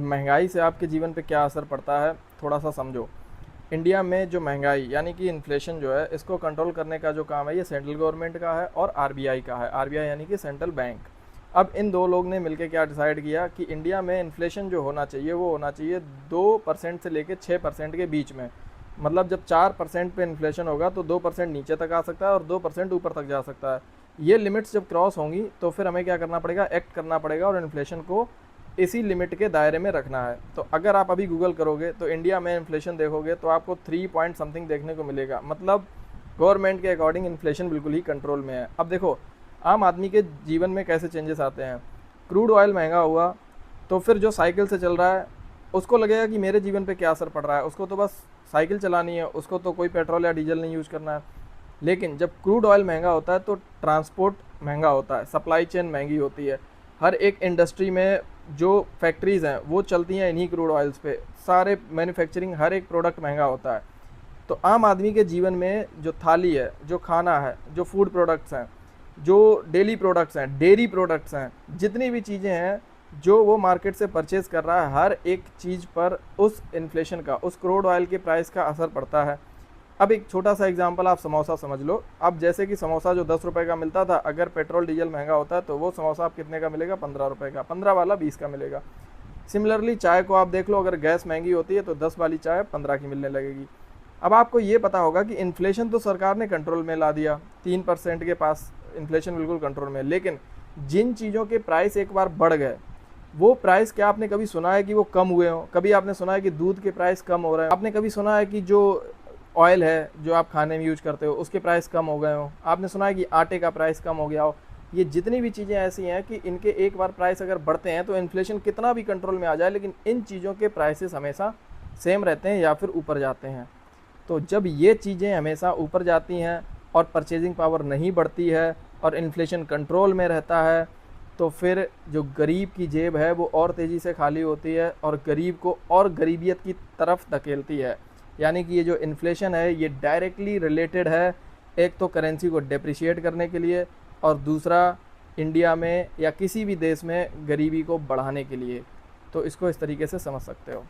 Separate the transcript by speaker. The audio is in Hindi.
Speaker 1: महंगाई से आपके जीवन पे क्या असर पड़ता है थोड़ा सा समझो। इंडिया में जो महंगाई यानी कि इन्फ्लेशन जो है, इसको कंट्रोल करने का जो काम है ये सेंट्रल गवर्नमेंट का है और आरबीआई का है। आरबीआई यानी कि सेंट्रल बैंक। अब इन दो लोग ने मिलकर क्या डिसाइड किया कि इंडिया में इन्फ्लेशन जो होना चाहिए वो होना चाहिए 2% से लेकर 6% के बीच में। मतलब जब 4% पे इन्फ्लेशन होगा तो 2% नीचे तक आ सकता है और 2% ऊपर तक जा सकता है। ये लिमिट्स जब क्रॉस होंगी तो फिर हमें क्या करना पड़ेगा, एक्ट करना पड़ेगा और इन्फ्लेशन को इसी लिमिट के दायरे में रखना है। तो अगर आप अभी गूगल करोगे तो इंडिया में इन्फ्लेशन देखोगे तो आपको 3 पॉइंट समथिंग देखने को मिलेगा। मतलब गवर्नमेंट के अकॉर्डिंग इन्फ्लेशन बिल्कुल ही कंट्रोल में है। अब देखो आम आदमी के जीवन में कैसे चेंजेस आते हैं। क्रूड ऑयल महंगा हुआ तो फिर जो साइकिल से चल रहा है उसको लगेगा कि मेरे जीवन पे क्या असर पड़ रहा है। उसको तो बस साइकिल चलानी है, उसको तो कोई पेट्रोल या डीजल नहीं यूज़ करना है। लेकिन जब क्रूड ऑयल महंगा होता है तो ट्रांसपोर्ट महंगा होता है, सप्लाई चेन महंगी होती है। हर एक इंडस्ट्री में जो फैक्ट्रीज़ हैं वो चलती हैं इन्हीं क्रूड ऑयल्स पे। सारे मैन्युफैक्चरिंग हर एक प्रोडक्ट महंगा होता है। तो आम आदमी के जीवन में जो थाली है, जो खाना है, जो फूड प्रोडक्ट्स हैं, जो डेली प्रोडक्ट्स हैं, डेयरी प्रोडक्ट्स हैं, जितनी भी चीज़ें हैं जो वो मार्केट से परचेज़ कर रहा है, हर एक चीज़ पर उस इन्फ्लेशन का, उस क्रूड ऑयल के प्राइस का असर पड़ता है। अब एक छोटा सा एग्जांपल आप समोसा समझ लो। अब जैसे कि समोसा जो 10 रुपये का मिलता था, अगर पेट्रोल डीजल महंगा होता है तो वो समोसा आप कितने का मिलेगा, 15 रुपये का। 15 वाला 20 का मिलेगा। सिमिलरली चाय को आप देख लो, अगर गैस महंगी होती है तो 10 वाली चाय 15 की मिलने लगेगी। अब आपको ये पता होगा कि इन्फ्लेशन तो सरकार ने कंट्रोल में ला दिया, 3% के पास इन्फ्लेशन बिल्कुल कंट्रोल में। लेकिन जिन चीज़ों के प्राइस एक बार बढ़ गए, वो प्राइस क्या आपने कभी सुना है कि वो कम हुए हों? कभी आपने सुना है कि दूध के प्राइस कम हो रहे हैं? आपने कभी सुना है कि जो ऑयल है जो आप खाने में यूज करते हो उसके प्राइस कम हो गए हो? आपने सुना है कि आटे का प्राइस कम हो गया हो? ये जितनी भी चीज़ें ऐसी हैं कि इनके एक बार प्राइस अगर बढ़ते हैं तो इन्फ्लेशन कितना भी कंट्रोल में आ जाए, लेकिन इन चीज़ों के प्राइसेस हमेशा सेम रहते हैं या फिर ऊपर जाते हैं। तो जब ये चीज़ें हमेशा ऊपर जाती हैं और परचेजिंग पावर नहीं बढ़ती है और इन्फ्लेशन कंट्रोल में रहता है, तो फिर जो गरीब की जेब है वो और तेज़ी से खाली होती है और गरीब को और गरीबियत की तरफ धकेलती है। यानी कि ये जो इन्फ्लेशन है ये डायरेक्टली रिलेटेड है, एक तो करेंसी को डेप्रिशिएट करने के लिए और दूसरा इंडिया में या किसी भी देश में गरीबी को बढ़ाने के लिए। तो इसको इस तरीके से समझ सकते हो।